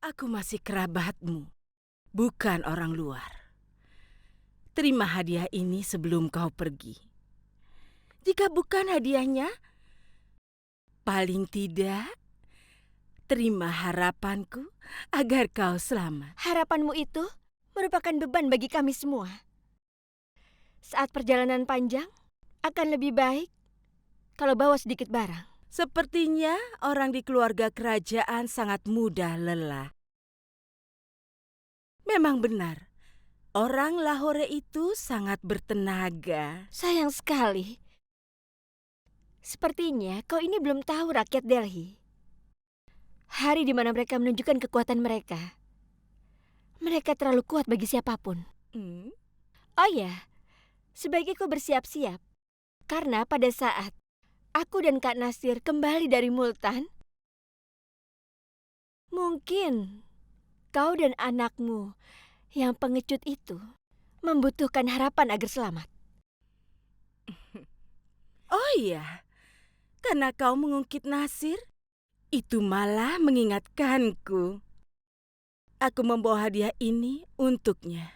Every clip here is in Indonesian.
Aku masih kerabatmu, bukan orang luar. Terima hadiah ini sebelum kau pergi. Jika bukan hadiahnya, paling tidak terima harapanku agar kau selamat. Harapanmu itu merupakan beban bagi kami semua. Saat perjalanan panjang, akan lebih baik kalau bawa sedikit barang. Sepertinya orang di keluarga kerajaan sangat mudah lelah. Memang benar, orang Lahore itu sangat bertenaga. Sayang sekali. Sepertinya kau ini belum tahu rakyat Delhi. Hari di mana mereka menunjukkan kekuatan mereka. Mereka terlalu kuat bagi siapapun. Hmm? Oh ya, sebaiknya kau bersiap-siap. Karena pada saat aku dan Kak Nasir kembali dari Multan, mungkin kau dan anakmu yang pengecut itu membutuhkan harapan agar selamat. Oh iya, karena kau mengungkit Nasir, itu malah mengingatkanku. Aku membawa hadiah ini untuknya.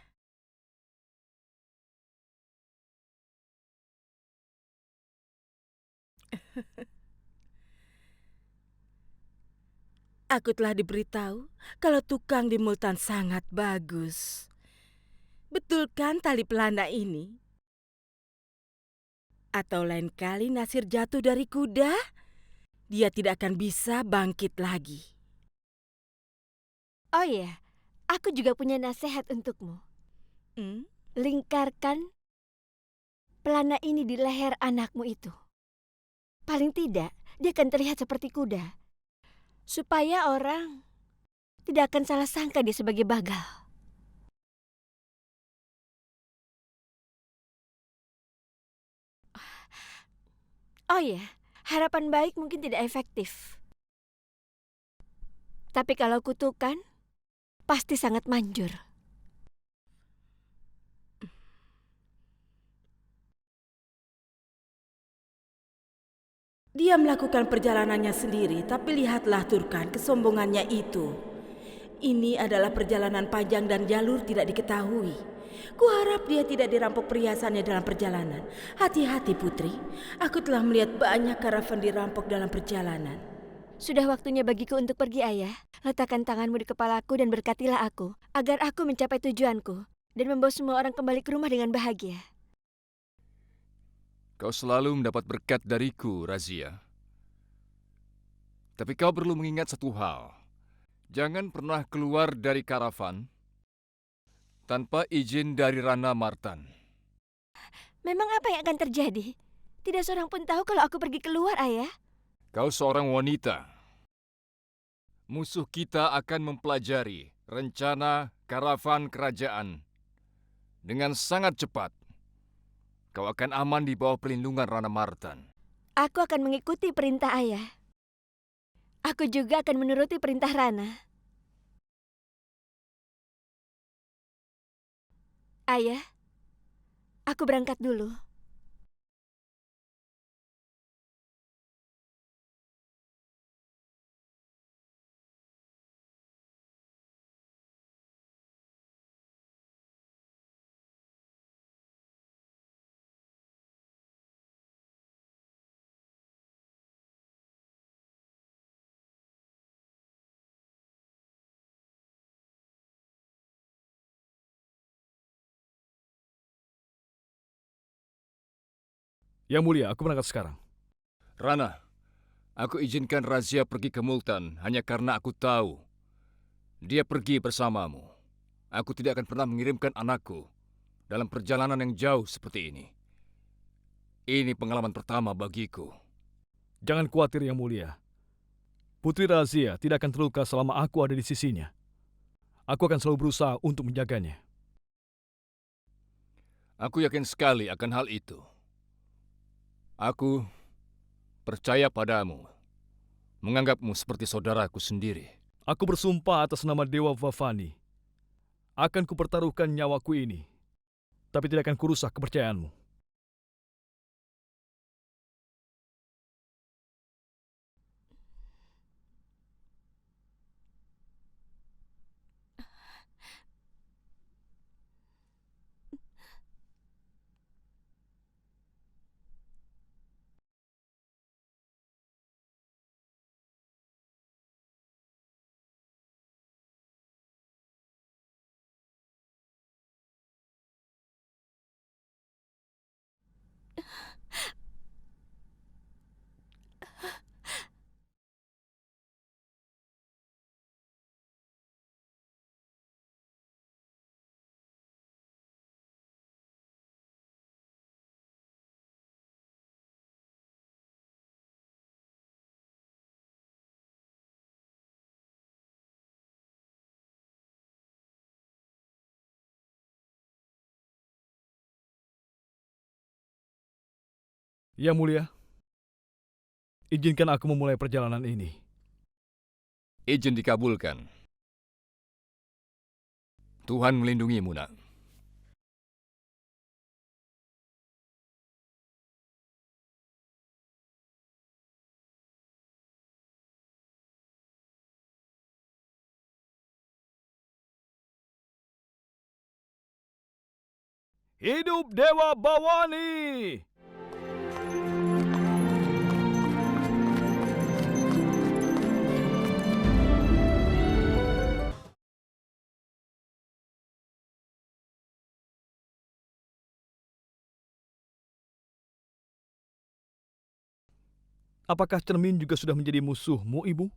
Aku telah diberitahu kalau tukang di Multan sangat bagus. Betul kan tali pelana ini? Atau lain kali Nasir jatuh dari kuda, dia tidak akan bisa bangkit lagi. Oh ya, aku juga punya nasihat untukmu. Hmm? Lingkarkan pelana ini di leher anakmu itu. Paling tidak, dia akan terlihat seperti kuda. Supaya orang tidak akan salah sangka dia sebagai bagal. Oh ya, harapan baik mungkin tidak efektif. Tapi kalau kutukan, pasti sangat manjur. Dia melakukan perjalanannya sendiri, tapi lihatlah Turkan, kesombongannya itu. Ini adalah perjalanan panjang dan jalur tidak diketahui. Kuharap dia tidak dirampok perhiasannya dalam perjalanan. Hati-hati putri, aku telah melihat banyak karavan dirampok dalam perjalanan. Sudah waktunya bagiku untuk pergi, Ayah. Letakkan tanganmu di kepalaku dan berkatilah aku, agar aku mencapai tujuanku dan membawa semua orang kembali ke rumah dengan bahagia. Kau selalu mendapat berkat dariku, Razia. Tapi kau perlu mengingat satu hal. Jangan pernah keluar dari karavan tanpa izin dari Rana Martan. Memang apa yang akan terjadi? Tidak seorang pun tahu kalau aku pergi keluar, Ayah. Kau seorang wanita. Musuh kita akan mempelajari rencana karavan kerajaan. Dengan sangat cepat, kau akan aman di bawah pelindungan Rana Martan. Aku akan mengikuti perintah Ayah. Aku juga akan menuruti perintah Rana. Ayah, aku berangkat dulu. Yang mulia, aku berangkat sekarang. Rana, aku izinkan Razia pergi ke Multan hanya karena aku tahu dia pergi bersamamu. Aku tidak akan pernah mengirimkan anakku dalam perjalanan yang jauh seperti ini. Ini pengalaman pertama bagiku. Jangan khawatir, Yang Mulia. Putri Razia tidak akan terluka selama aku ada di sisinya. Aku akan selalu berusaha untuk menjaganya. Aku yakin sekali akan hal itu. Aku percaya padamu, menganggapmu seperti saudaraku sendiri. Aku bersumpah atas nama Dewa Vavani. Akan kupertaruhkan nyawaku ini, tapi tidak akan kurusak kepercayaanmu. Yang Mulia, izinkan aku memulai perjalanan ini. Izin dikabulkan. Tuhan melindungimu, nak. Hidup Dewa Bawani! Apakah cermin juga sudah menjadi musuhmu, Ibu?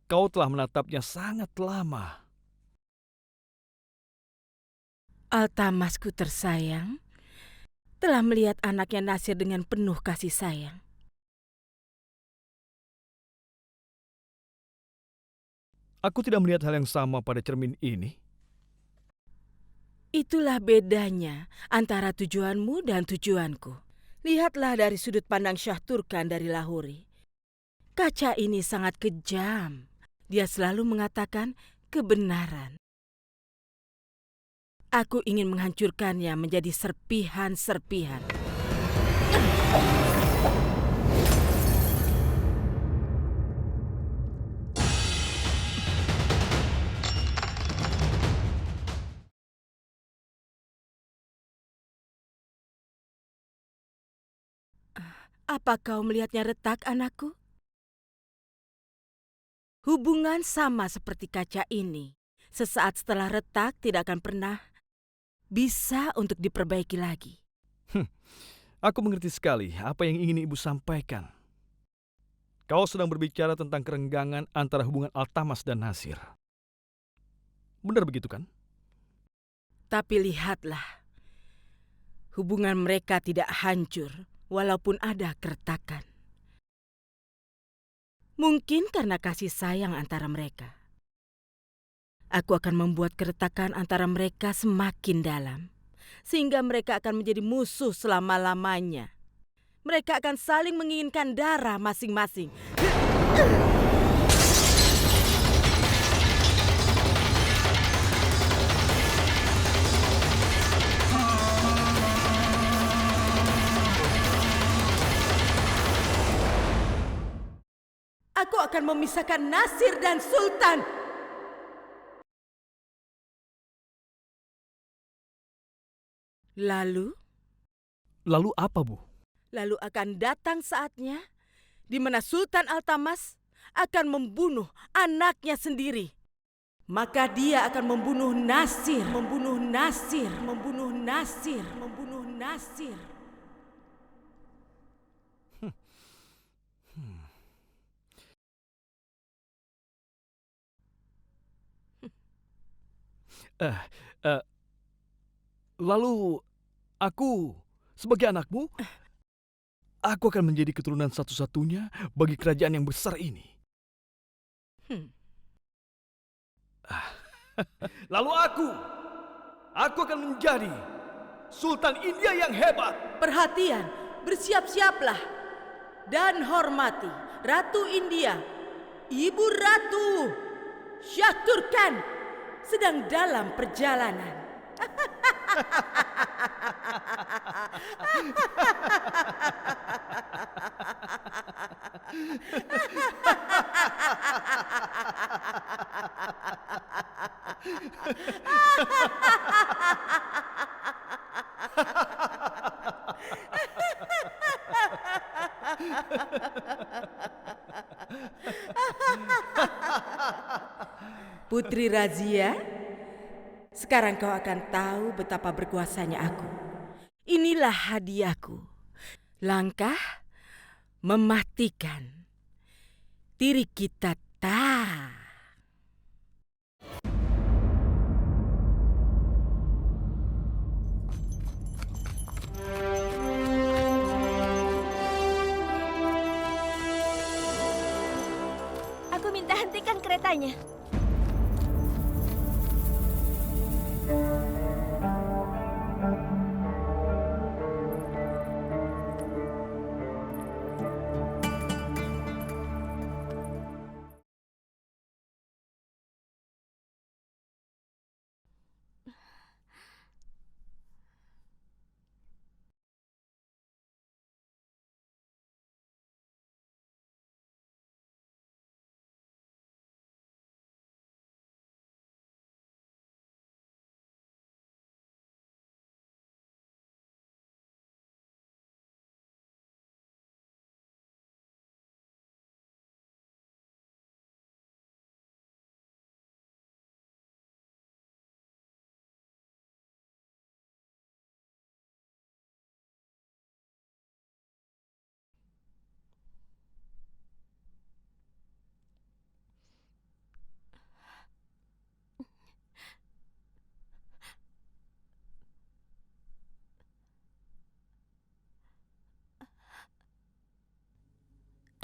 Kau telah menatapnya sangat lama. Altamasku tersayang telah melihat anaknya Nasir dengan penuh kasih sayang. Aku tidak melihat hal yang sama pada cermin ini. Itulah bedanya antara tujuanmu dan tujuanku. Lihatlah dari sudut pandang Shah Turkan dari Lahori. Kaca ini sangat kejam. Dia selalu mengatakan kebenaran. Aku ingin menghancurkannya menjadi serpihan-serpihan. Apa kau melihatnya retak, anakku? Hubungan sama seperti kaca ini. Sesaat setelah retak tidak akan pernah bisa untuk diperbaiki lagi. Aku mengerti sekali apa yang ingin Ibu sampaikan. Kau sedang berbicara tentang kerenggangan antara hubungan Altamas dan Nasir. Benar begitu kan? Tapi lihatlah, hubungan mereka tidak hancur walaupun ada keretakan. Mungkin karena kasih sayang antara mereka. Aku akan membuat keretakan antara mereka semakin dalam, sehingga mereka akan menjadi musuh selama-lamanya. Mereka akan saling menginginkan darah masing-masing. Aku akan memisahkan Nasir dan Sultan. Lalu apa, Bu? Lalu akan datang saatnya di mana Sultan Altamas akan membunuh anaknya sendiri. Maka dia akan membunuh Nasir, membunuh Nasir, membunuh Nasir, membunuh Nasir. Lalu aku sebagai anakmu, aku akan menjadi keturunan satu-satunya bagi kerajaan yang besar ini. Lalu aku akan menjadi Sultan India yang hebat. Perhatian, bersiap-siaplah dan hormati Ratu India, Ibu Ratu Shah Turkan sedang dalam perjalanan. Putri Razia, sekarang kau akan tahu betapa berkuasanya aku. Inilah hadiahku. Langkah mematikan. Tirikitata. Aku minta hentikan keretanya.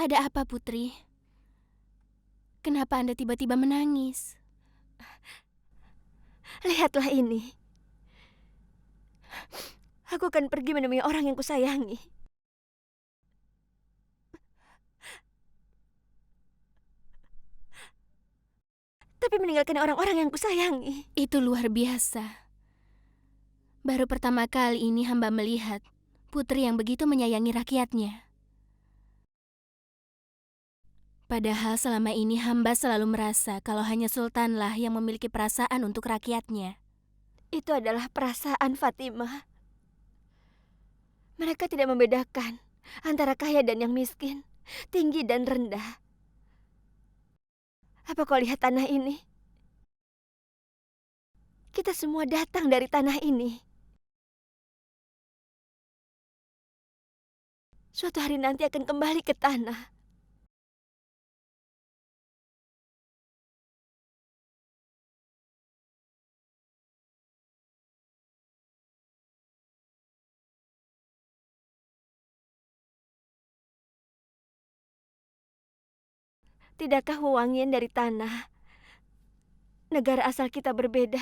Ada apa, Putri? Kenapa Anda tiba-tiba menangis? Lihatlah ini. Aku akan pergi menemui orang yang kusayangi. Tapi meninggalkan orang-orang yang kusayangi. Itu luar biasa. Baru pertama kali ini hamba melihat putri yang begitu menyayangi rakyatnya. Padahal selama ini hamba selalu merasa kalau hanya sultanlah yang memiliki perasaan untuk rakyatnya. Itu adalah perasaan Fatimah. Mereka tidak membedakan antara kaya dan yang miskin, tinggi dan rendah. Apa kau lihat tanah ini? Kita semua datang dari tanah ini. Suatu hari nanti akan kembali ke tanah. Tidakkah wewangian dari tanah negara asal kita berbeda?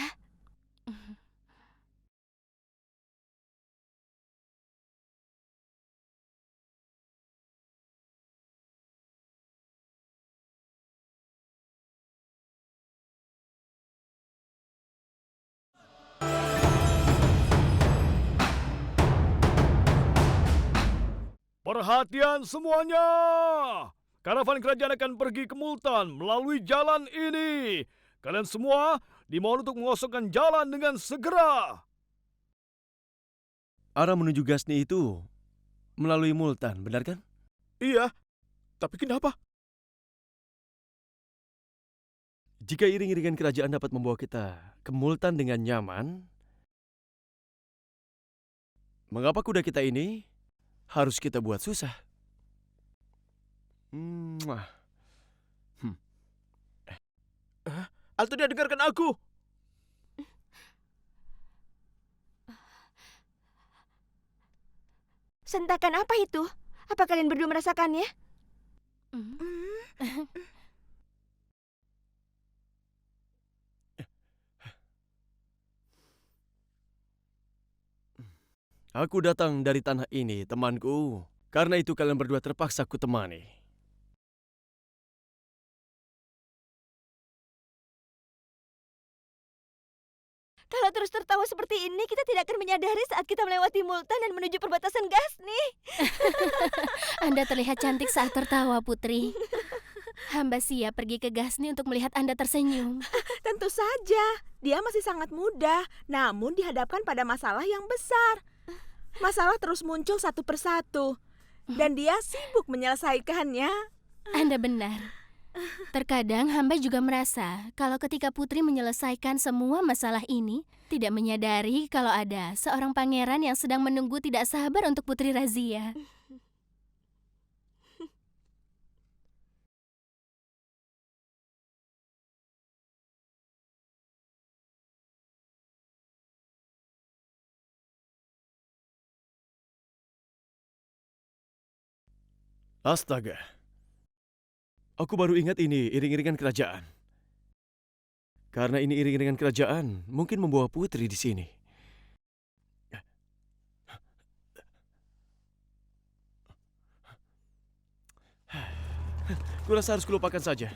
Perhatian semuanya! Karavan kerajaan akan pergi ke Multan melalui jalan ini. Kalian semua dimohon untuk mengosongkan jalan dengan segera. Arah menuju Ghazni itu melalui Multan, benar kan? Iya, tapi kenapa? Jika iring-iringan kerajaan dapat membawa kita ke Multan dengan nyaman, mengapa kuda kita ini harus kita buat susah? Altunia, dengarkan aku. Sentakan apa itu? Apa kalian berdua merasakannya? Aku datang dari tanah ini, temanku. Karena itu kalian berdua terpaksa kutemani. Kalau terus tertawa seperti ini, kita tidak akan menyadari saat kita melewati Multan dan menuju perbatasan Ghazni. Anda terlihat cantik saat tertawa, Putri. Hamba siap pergi ke Ghazni untuk melihat Anda tersenyum. Tentu saja, dia masih sangat muda, namun dihadapkan pada masalah yang besar. Masalah terus muncul satu persatu, dan dia sibuk menyelesaikannya. Anda benar. Terkadang hamba juga merasa kalau ketika Putri menyelesaikan semua masalah ini, tidak menyadari kalau ada seorang pangeran yang sedang menunggu tidak sabar untuk Putri Razia. Astaga. Aku baru ingat ini iring-iringan kerajaan. Karena ini iring-iringan kerajaan, mungkin membawa putri di sini. Kurasa harus kulupakan saja.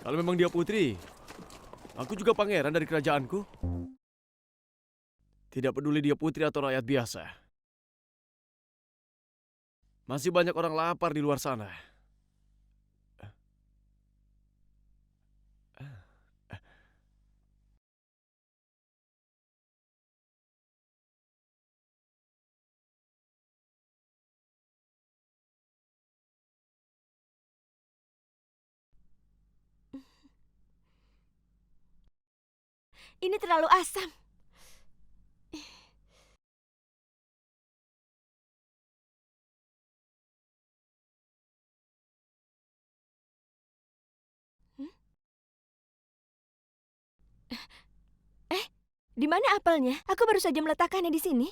Kalau memang dia putri, aku juga pangeran dari kerajaanku. Tidak peduli dia putri atau rakyat biasa. Masih banyak orang lapar di luar sana. Ini terlalu asam. Di mana apelnya? Aku baru saja meletakkannya di sini.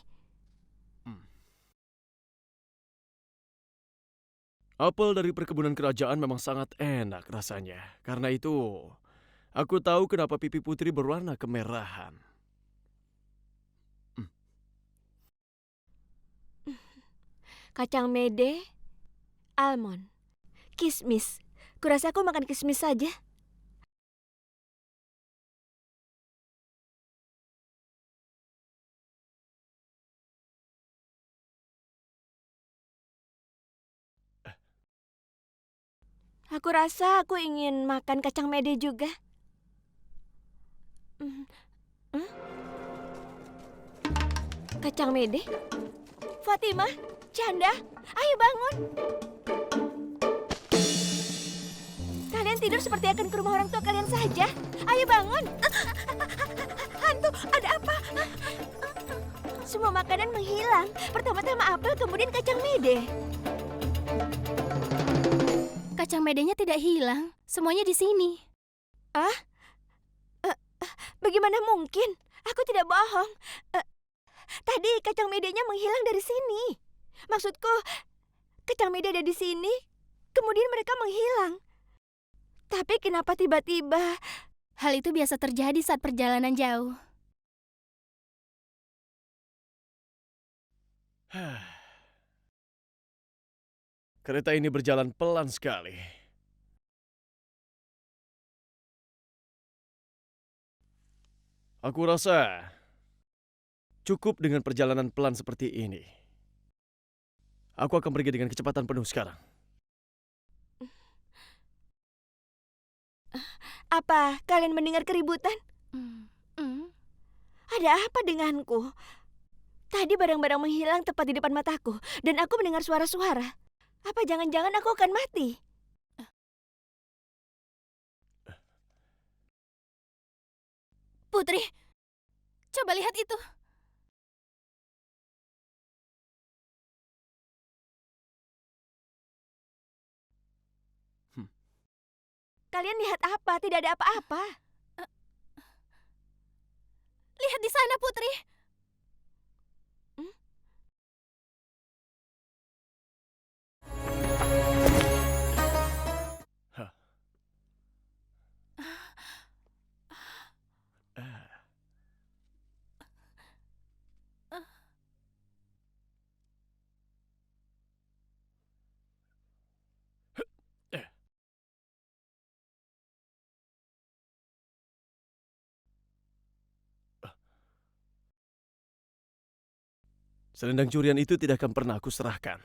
Apel dari perkebunan kerajaan memang sangat enak rasanya. Karena itu, aku tahu kenapa pipi putri berwarna kemerahan. Kacang mede, almond, kismis. Kurasa aku makan kismis saja. Aku rasa aku ingin makan kacang mede juga. Hmm, hmm? Kacang mede? Fatimah, Canda, ayo bangun. Kalian tidur seperti akan ke rumah orang tua kalian saja. Ayo bangun. Hantu, ada apa? Semua makanan menghilang. Pertama-tama apel, kemudian kacang mede. Kacang medenya tidak hilang. Semuanya di sini. Bagaimana mungkin? Aku tidak bohong. Tadi kacang medenya menghilang dari sini. Maksudku, kacang mede ada di sini, kemudian mereka menghilang. Tapi kenapa tiba-tiba? Hal itu biasa terjadi saat perjalanan jauh. Kereta ini berjalan pelan sekali. Aku rasa cukup dengan perjalanan pelan seperti ini. Aku akan pergi dengan kecepatan penuh sekarang. Apa kalian mendengar keributan? Hmm, hmm. Ada apa denganku? Tadi barang-barang menghilang tepat di depan mataku, dan aku mendengar suara-suara. Apa jangan-jangan aku akan mati? Putri, coba lihat itu. Kalian lihat apa? Tidak ada apa-apa. Lihat di sana, Putri. Hah. Selendang curian itu tidak akan pernah aku serahkan.